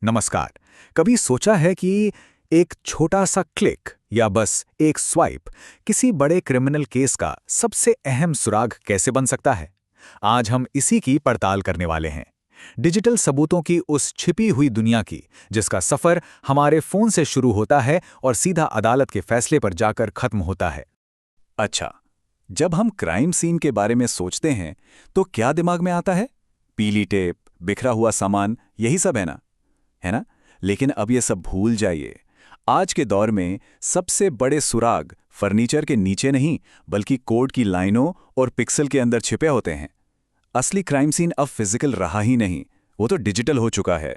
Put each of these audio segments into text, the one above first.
नमस्कार। कभी सोचा है कि एक छोटा सा क्लिक या बस एक स्वाइप किसी बड़े क्रिमिनल केस का सबसे अहम सुराग कैसे बन सकता है? आज हम इसी की पड़ताल करने वाले हैं। डिजिटल सबूतों की उस छिपी हुई दुनिया की, जिसका सफर हमारे फोन से शुरू होता है और सीधा अदालत के फैसले पर जाकर खत्म होता है। अच्छा, जब हम क्राइम सीन के बारे में सोचते हैं तो क्या दिमाग में आता है? पीली टेप, बिखरा हुआ सामान, यही सब है ना? लेकिन अब ये सब भूल जाइए। आज के दौर में सबसे बड़े सुराग फर्नीचर के नीचे नहीं, बल्कि कोड की लाइनों और पिक्सल के अंदर छिपे होते हैं। असली क्राइम सीन अब फिजिकल रहा ही नहीं, वो तो डिजिटल हो चुका है।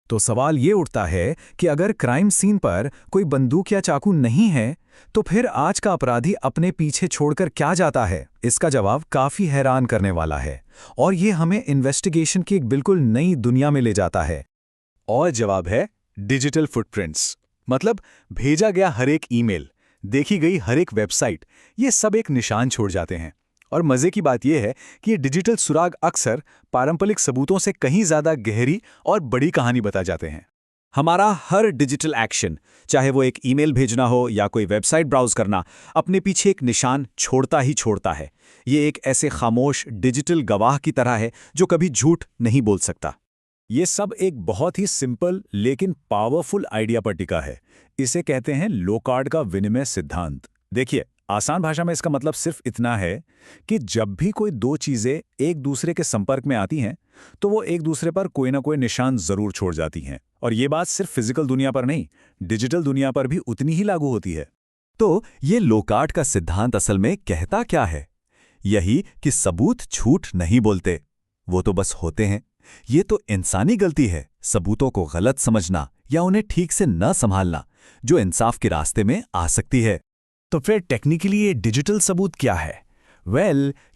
तो सवाल ये उठता है कि अगर क्राइम सीन पर कोई बंदूक या चाकू नहीं है, तो फिर आज का अपराधी अपने पीछे छोड़कर क्या जाता है? इसका जवाब काफी हैरान करने वाला है और ये हमें इन्वेस्टिगेशन की एक बिल्कुल नई दुनिया में ले जाता है। और जवाब है डिजिटल फुटप्रिंट्स। मतलब भेजा गया हर एक ईमेल, देखी गई हर एक वेबसाइट, ये सब एक निशान छोड़ जाते हैं। और मजे की बात यह है कि ये डिजिटल सुराग अक्सर पारंपरिक सबूतों से कहीं ज्यादा गहरी और बड़ी कहानी बता जाते हैं। हमारा हर डिजिटल एक्शन, चाहे वो एक ईमेल भेजना हो या कोई वेबसाइट ब्राउज करना, अपने पीछे एक निशान छोड़ता ही छोड़ता है। ये एक ऐसे खामोश डिजिटल गवाह की तरह है जो कभी झूठ नहीं बोल सकता। ये सब एक बहुत ही सिंपल लेकिन पावरफुल आइडिया पर टिका है। इसे कहते हैं लोकार्ड का विनिमय सिद्धांत। देखिए, आसान भाषा में इसका मतलब सिर्फ इतना है कि जब भी कोई दो चीजें एक दूसरे के संपर्क में आती हैं, तो वो एक दूसरे पर कोई ना कोई निशान जरूर छोड़ जाती हैं। और ये बात सिर्फ फिजिकल दुनिया पर नहीं, डिजिटल दुनिया पर भी उतनी ही लागू होती है। तो ये लोकार्ड का सिद्धांत असल में कहता क्या है? यही कि सबूत झूठ नहीं बोलते, वो तो बस होते हैं। ये तो इंसानी गलती है, सबूतों को गलत समझना या उन्हें ठीक से न संभालना, जो इंसाफ के रास्ते में आ सकती है। तो फिर टेक्निकली ये डिजिटल सबूत क्या है?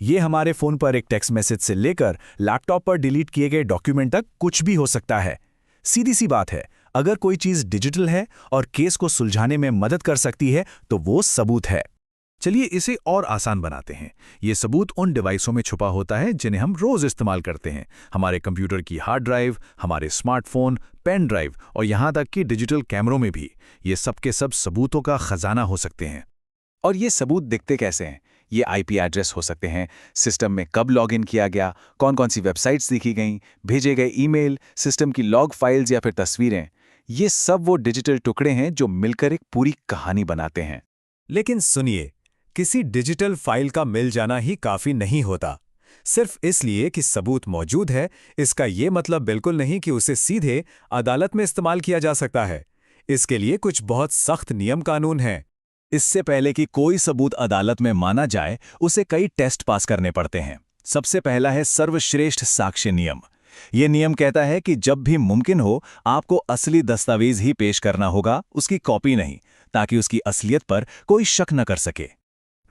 ये हमारे फोन पर एक टेक्स्ट मैसेज से लेकर लैपटॉप पर डिलीट किए गए डॉक्यूमेंट तक कुछ भी हो सकता है। सीधी सी बात है, अगर कोई चीज डिजिटल है और केस को सुलझाने में मदद कर सकती है, तो वो सबूत है। चलिए इसे और आसान बनाते हैं। ये सबूत उन डिवाइसों में छुपा होता है जिन्हें हम रोज इस्तेमाल करते हैं। हमारे कंप्यूटर की हार्ड ड्राइव, हमारे स्मार्टफोन, पेन ड्राइव और यहाँ तक कि डिजिटल कैमरों में भी। ये सब के सब सबूतों का खजाना हो सकते हैं। और ये सबूत दिखते कैसे हैं? ये आईपी एड्रेस हो सकते हैं, सिस्टम में कब लॉगिन किया गया, कौन कौन सी वेबसाइट्स देखी गईं, भेजे गए ईमेल, सिस्टम की लॉग फाइल्स या फिर तस्वीरें। ये सब वो डिजिटल टुकड़े हैं जो मिलकर एक पूरी कहानी बनाते हैं। लेकिन सुनिए, किसी डिजिटल फाइल का मिल जाना ही काफी नहीं होता। सिर्फ इसलिए कि सबूत मौजूद है, इसका ये मतलब बिल्कुल नहीं कि उसे सीधे अदालत में इस्तेमाल किया जा सकता है। इसके लिए कुछ बहुत सख्त नियम कानून हैं। इससे पहले कि कोई सबूत अदालत में माना जाए, उसे कई टेस्ट पास करने पड़ते हैं। सबसे पहला है सर्वश्रेष्ठ साक्ष्य नियम। ये नियम कहता है कि जब भी मुमकिन हो, आपको असली दस्तावेज ही पेश करना होगा, उसकी कॉपी नहीं, ताकि उसकी असलियत पर कोई शक न कर सके।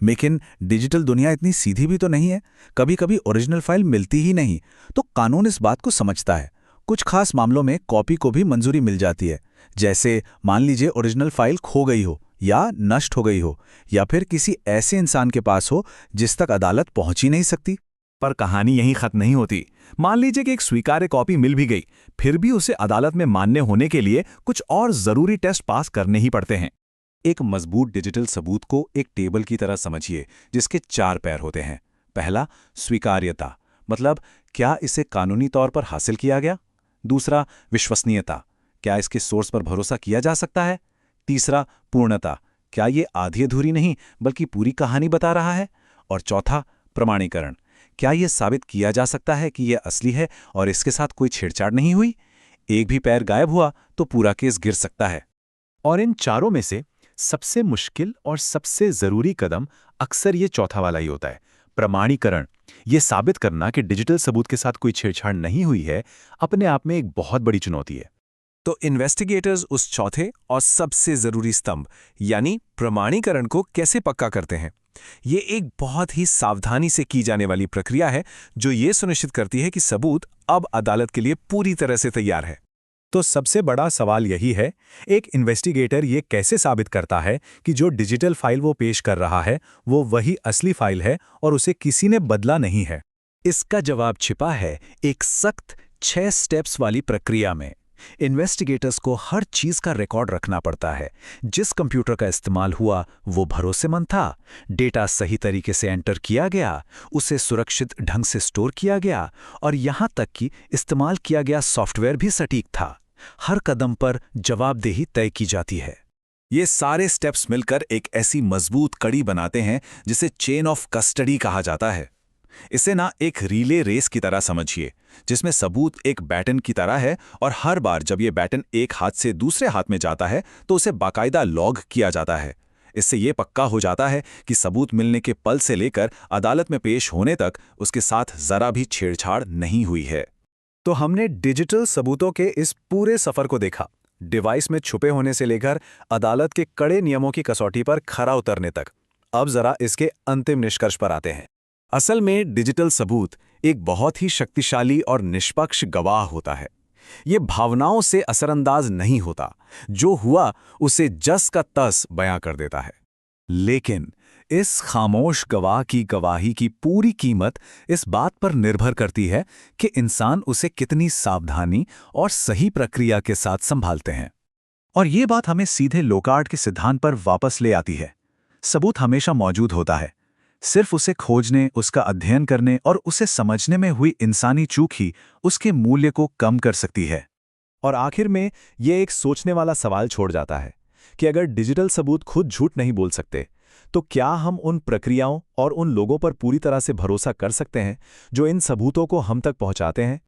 लेकिन डिजिटल दुनिया इतनी सीधी भी तो नहीं है। कभी कभी ओरिजिनल फाइल मिलती ही नहीं, तो कानून इस बात को समझता है। कुछ खास मामलों में कॉपी को भी मंजूरी मिल जाती है। जैसे मान लीजिए ओरिजिनल फाइल खो गई हो या नष्ट हो गई हो, या फिर किसी ऐसे इंसान के पास हो जिस तक अदालत पहुंच ही नहीं सकती। पर कहानी यहीं खत्म नहीं होती। मान लीजिए कि एक स्वीकार्य कॉपी मिल भी गई, फिर भी उसे अदालत में मान्य होने के लिए कुछ और जरूरी टेस्ट पास करने ही पड़ते हैं। एक मजबूत डिजिटल सबूत को एक टेबल की तरह समझिए, जिसके 4 पैर होते हैं। पहला, स्वीकार्यता, मतलब क्या इसे कानूनी तौर पर हासिल किया गया। दूसरा, विश्वसनीयता, क्या इसके सोर्स पर भरोसा किया जा सकता है। तीसरा, पूर्णता, क्या ये आधी अधूरी नहीं बल्कि पूरी कहानी बता रहा है। और चौथा, प्रमाणीकरण, क्या यह साबित किया जा सकता है कि यह असली है और इसके साथ कोई छेड़छाड़ नहीं हुई। एक भी पैर गायब हुआ तो पूरा केस गिर सकता है। और इन चारों में से सबसे मुश्किल और सबसे जरूरी कदम अक्सर ये चौथा वाला ही होता है, प्रमाणीकरण। ये साबित करना कि डिजिटल सबूत के साथ कोई छेड़छाड़ नहीं हुई है, अपने आप में एक बहुत बड़ी चुनौती है। तो इन्वेस्टिगेटर्स उस चौथे और सबसे जरूरी स्तंभ यानी प्रमाणीकरण को कैसे पक्का करते हैं? ये एक बहुत ही सावधानी से की जाने वाली प्रक्रिया है, जो ये सुनिश्चित करती है कि सबूत अब अदालत के लिए पूरी तरह से तैयार है। तो सबसे बड़ा सवाल यही है, एक इन्वेस्टिगेटर ये कैसे साबित करता है कि जो डिजिटल फाइल वो पेश कर रहा है वो वही असली फाइल है और उसे किसी ने बदला नहीं है? इसका जवाब छिपा है एक सख्त 6 स्टेप्स वाली प्रक्रिया में। इन्वेस्टिगेटर्स को हर चीज का रिकॉर्ड रखना पड़ता है। जिस कंप्यूटर का इस्तेमाल हुआ वो भरोसेमंद था, डेटा सही तरीके से एंटर किया गया, उसे सुरक्षित ढंग से स्टोर किया गया और यहां तक कि इस्तेमाल किया गया सॉफ्टवेयर भी सटीक था। हर कदम पर जवाबदेही तय की जाती है। ये सारे स्टेप्स मिलकर एक ऐसी मजबूत कड़ी बनाते हैं जिसे चेन ऑफ कस्टडी कहा जाता है। इसे ना एक रिले रेस की तरह समझिए, जिसमें सबूत एक बैटन की तरह है और हर बार जब ये बैटन एक हाथ से दूसरे हाथ में जाता है तो उसे बाकायदा लॉग किया जाता है। इससे ये पक्का हो जाता है कि सबूत मिलने के पल से लेकर अदालत में पेश होने तक उसके साथ जरा भी छेड़छाड़ नहीं हुई है। तो हमने डिजिटल सबूतों के इस पूरे सफर को देखा, डिवाइस में छुपे होने से लेकर अदालत के कड़े नियमों की कसौटी पर खरा उतरने तक। अब जरा इसके अंतिम निष्कर्ष पर आते हैं। असल में डिजिटल सबूत एक बहुत ही शक्तिशाली और निष्पक्ष गवाह होता है। ये भावनाओं से असरअंदाज नहीं होता, जो हुआ उसे जस का तस बयां कर देता है। लेकिन इस खामोश गवाह की गवाही की पूरी कीमत इस बात पर निर्भर करती है कि इंसान उसे कितनी सावधानी और सही प्रक्रिया के साथ संभालते हैं। और ये बात हमें सीधे लोकार्ट के सिद्धांत पर वापस ले आती है। सबूत हमेशा मौजूद होता है, सिर्फ उसे खोजने, उसका अध्ययन करने और उसे समझने में हुई इंसानी चूक ही उसके मूल्य को कम कर सकती है। और आखिर में ये एक सोचने वाला सवाल छोड़ जाता है कि अगर डिजिटल सबूत खुद झूठ नहीं बोल सकते, तो क्या हम उन प्रक्रियाओं और उन लोगों पर पूरी तरह से भरोसा कर सकते हैं जो इन सबूतों को हम तक पहुंचाते हैं?